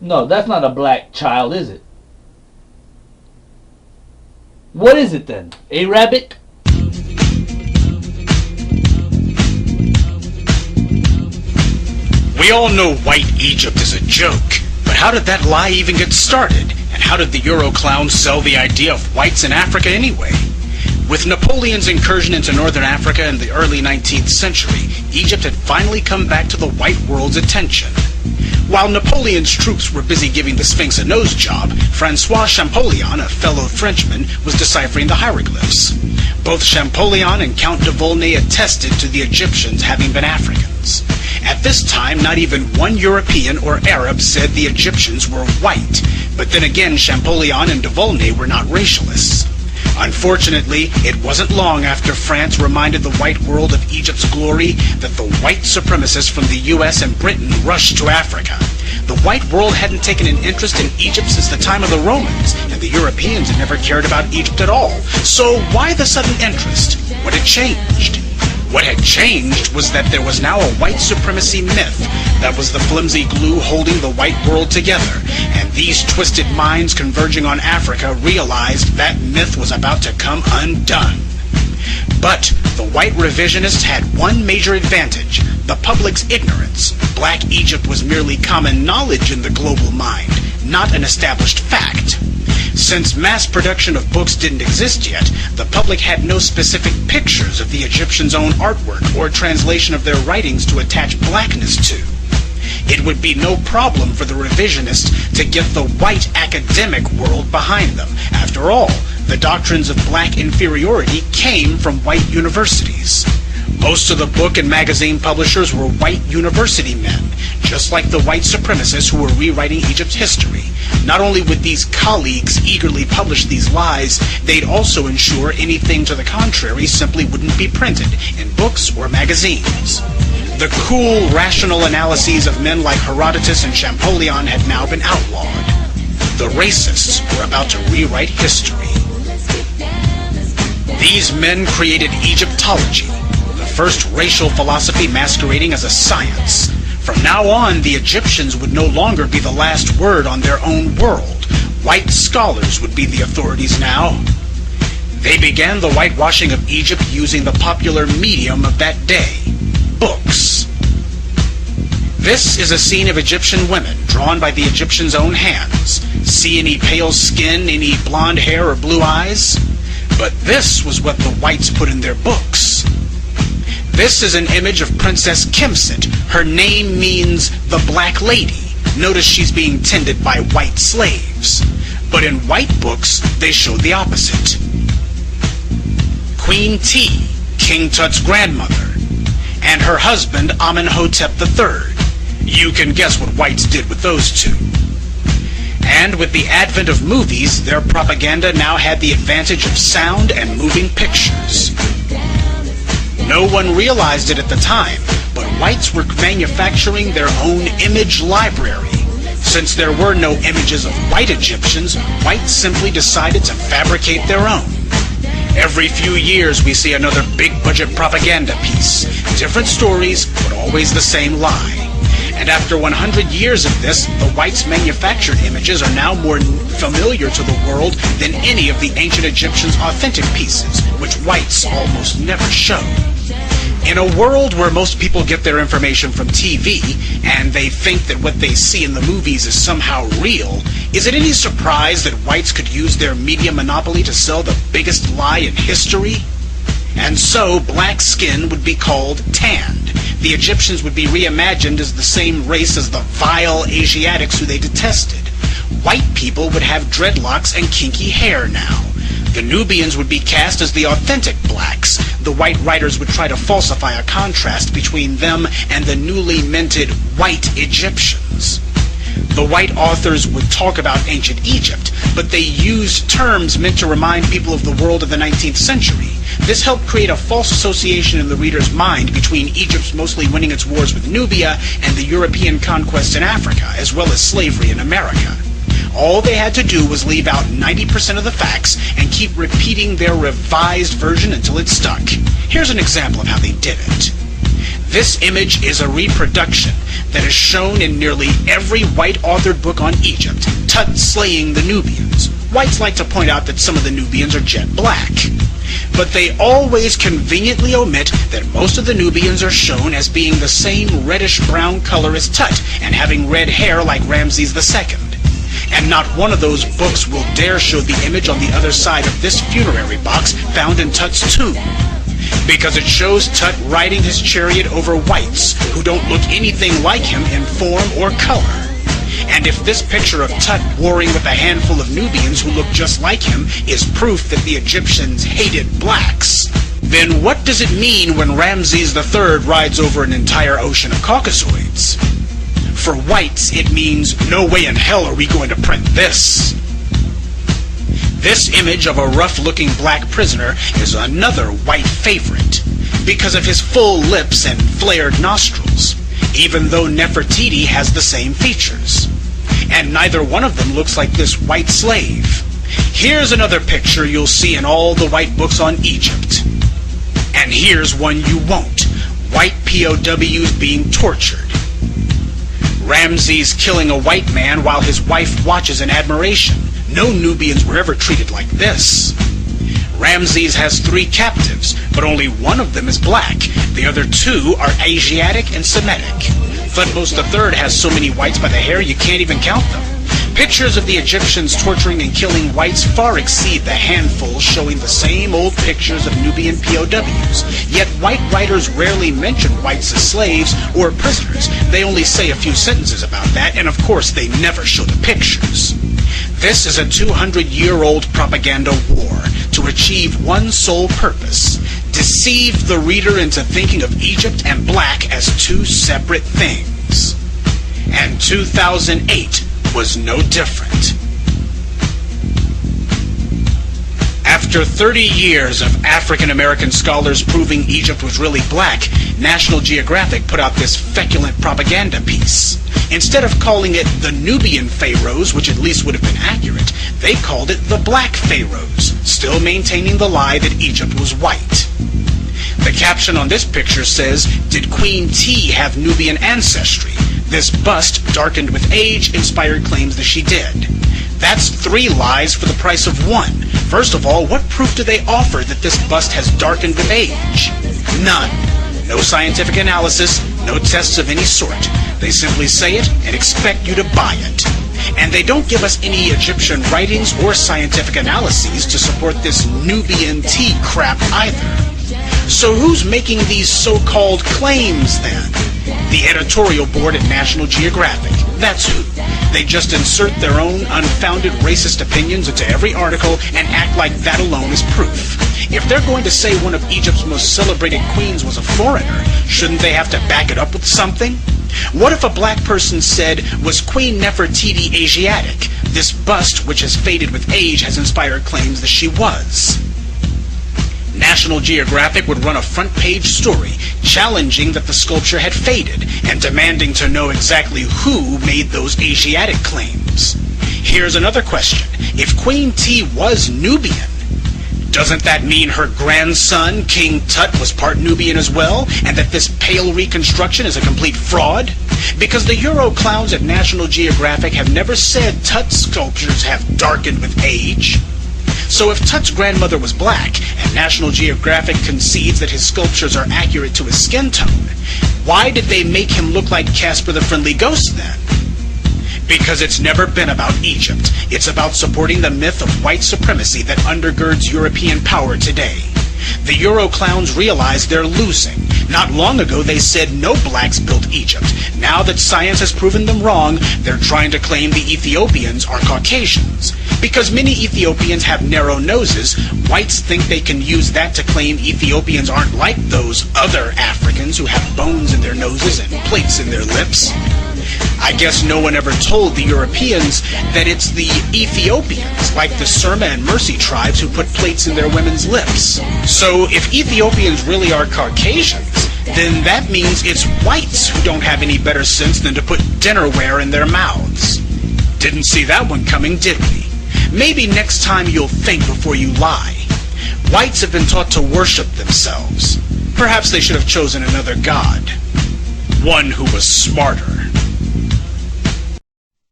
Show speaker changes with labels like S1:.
S1: No, that's not a black child, is it? What is it then? Arabic?
S2: We all know white Egypt is a joke, but how did that lie even get started? And how did the euroclowns sell the idea of whites in Africa anyway? With Napoleon's incursion into northern Africa in the early 19th century, Egypt had finally come back to the white world's attention. While Napoleon's troops were busy giving the Sphinx a nose job, Francois Champollion, a fellow Frenchman, was deciphering the hieroglyphs. Both Champollion and Count de Volney attested to the Egyptians having been Africans. At this time, not even one European or Arab said the Egyptians were white, but then again Champollion and de Volney were not racialists. Unfortunately, it wasn't long after France reminded the white world of Egypt's glory that the white supremacists from the US and Britain rushed to Africa. The white world hadn't taken an interest in Egypt since the time of the Romans, and the Europeans had never cared about Egypt at all. So why the sudden interest? What had changed? What had changed was that there was now a white supremacy myth that was the flimsy glue holding the white world together, and these twisted minds converging on Africa realized that myth was about to come undone. But the white revisionists had one major advantage: the public's ignorance. Black Egypt was merely common knowledge in the global mind, not an established fact. Since mass production of books didn't exist yet, the public had no specific pictures of the Egyptians' own artwork or translation of their writings to attach blackness to. It would be no problem for the revisionists to get the white academic world behind them. After all, the doctrines of black inferiority came from white universities. Most of the book and magazine publishers were white university men, just like the white supremacists who were rewriting Egypt's history. Not only would these colleagues eagerly publish these lies, they'd also ensure anything to the contrary simply wouldn't be printed in books or magazines. The cool, rational analyses of men like Herodotus and Champollion had now been outlawed. The racists were about to rewrite history. These men created Egyptology, the first racial philosophy masquerading as a science. From now on, the Egyptians would no longer be the last word on their own world. White scholars would be the authorities now. They began the whitewashing of Egypt using the popular medium of that day: books. This is a scene of Egyptian women drawn by the Egyptians' own hands. See any pale skin, any blonde hair or blue eyes? But this was what the whites put in their books. This is an image of Princess Kemsit. Her name means the Black Lady. Notice she's being tended by white slaves. But in white books, they showed the opposite. Queen T, King Tut's grandmother, and her husband Amenhotep III. You can guess what whites did with those two. And with the advent of movies, their propaganda now had the advantage of sound and moving pictures. No one realized it at the time, but whites were manufacturing their own image library. Since there were no images of white Egyptians, whites simply decided to fabricate their own. Every few years we see another big-budget propaganda piece. Different stories, but always the same lie. And after 100 years of this, the whites' manufactured images are now more familiar to the world than any of the ancient Egyptians' authentic pieces, which whites almost never show. In a world where most people get their information from TV, and they think that what they see in the movies is somehow real, is it any surprise that whites could use their media monopoly to sell the biggest lie in history? And so, black skin would be called tanned. The Egyptians would be reimagined as the same race as the vile Asiatics who they detested. White people would have dreadlocks and kinky hair now. The Nubians would be cast as the authentic blacks. The white writers would try to falsify a contrast between them and the newly minted white Egyptians. The white authors would talk about ancient Egypt, but they used terms meant to remind people of the world of the 19th century. This helped create a false association in the reader's mind between Egypt mostly winning its wars with Nubia and the European conquest in Africa, as well as slavery in America. All they had to do was leave out 90% of the facts and keep repeating their revised version until it stuck. Here's an example of how they did it. This image is a reproduction that is shown in nearly every white-authored book on Egypt, Tut slaying the Nubians. Whites like to point out that some of the Nubians are jet black. But they always conveniently omit that most of the Nubians are shown as being the same reddish-brown color as Tut and having red hair like Ramses II. And not one of those books will dare show the image on the other side of this funerary box found in Tut's tomb, because it shows Tut riding his chariot over whites who don't look anything like him in form or color. And if this picture of Tut warring with a handful of Nubians who look just like him is proof that the Egyptians hated blacks, then what does it mean when Ramses III rides over an entire ocean of Caucasoids? For whites, it means, no way in hell are we going to print this. This image of a rough-looking black prisoner is another white favorite because of his full lips and flared nostrils, even though Nefertiti has the same features. And neither one of them looks like this white slave. Here's another picture you'll see in all the white books on Egypt. And here's one you won't. White POWs being tortured. Ramses killing a white man while his wife watches in admiration. No Nubians were ever treated like this. Ramses has 3 captives, but only one of them is black. The other 2 are Asiatic and Semitic. Thutmose III has so many whites by the hair you can't even count them. Pictures of the Egyptians torturing and killing whites far exceed the handful showing the same old pictures of Nubian POWs. Yet white writers rarely mention whites as slaves or prisoners. They only say a few sentences about that, and of course they never show the pictures. This is a 200-year-old propaganda war to achieve one sole purpose: deceive the reader into thinking of Egypt and black as 2 separate things. And 2008 was no different. After 30 years of African-American scholars proving Egypt was really black, National Geographic put out this feculent propaganda piece. Instead of calling it the Nubian Pharaohs, which at least would have been accurate, they called it the Black Pharaohs, still maintaining the lie that Egypt was white. The caption on this picture says, "Did Queen T have Nubian ancestry? This bust, darkened with age, inspired claims that she did." That's 3 lies for the price of 1. First of all, what proof do they offer that this bust has darkened with age? None. No scientific analysis, no tests of any sort. They simply say it and expect you to buy it. And they don't give us any Egyptian writings or scientific analyses to support this Nubian tea crap either. So who's making these so-called claims then? The editorial board at National Geographic. That's who. They just insert their own unfounded racist opinions into every article and act like that alone is proof. If they're going to say one of Egypt's most celebrated queens was a foreigner, shouldn't they have to back it up with something? What if a black person said, "Was Queen Nefertiti Asiatic? This bust, which has faded with age, has inspired claims that she was." National Geographic would run a front-page story challenging that the sculpture had faded and demanding to know exactly who made those Asiatic claims. Here's another question. If Queen T was Nubian, doesn't that mean her grandson, King Tut, was part Nubian as well, and that this pale reconstruction is a complete fraud? Because the euroclowns at National Geographic have never said Tut's sculptures have darkened with age. So if Tut's grandmother was black, and National Geographic concedes that his sculptures are accurate to his skin tone, why did they make him look like Casper the Friendly Ghost then? Because it's never been about Egypt. It's about supporting the myth of white supremacy that undergirds European power today. The euroclowns realize they're losing. Not long ago they said no blacks built Egypt. Now that science has proven them wrong, they're trying to claim the Ethiopians are Caucasians. Because many Ethiopians have narrow noses, whites think they can use that to claim Ethiopians aren't like those other Africans who have bones in their noses and plates in their lips. I guess no one ever told the Europeans that it's the Ethiopians, like the Surma and Mercy tribes, who put plates in their women's lips. So if Ethiopians really are Caucasians, then that means it's whites who don't have any better sense than to put dinnerware in their mouths. Didn't see that one coming, did we? Maybe next time you'll think before you lie. Whites have been taught to worship themselves. Perhaps they should have chosen another god. one who was smarter.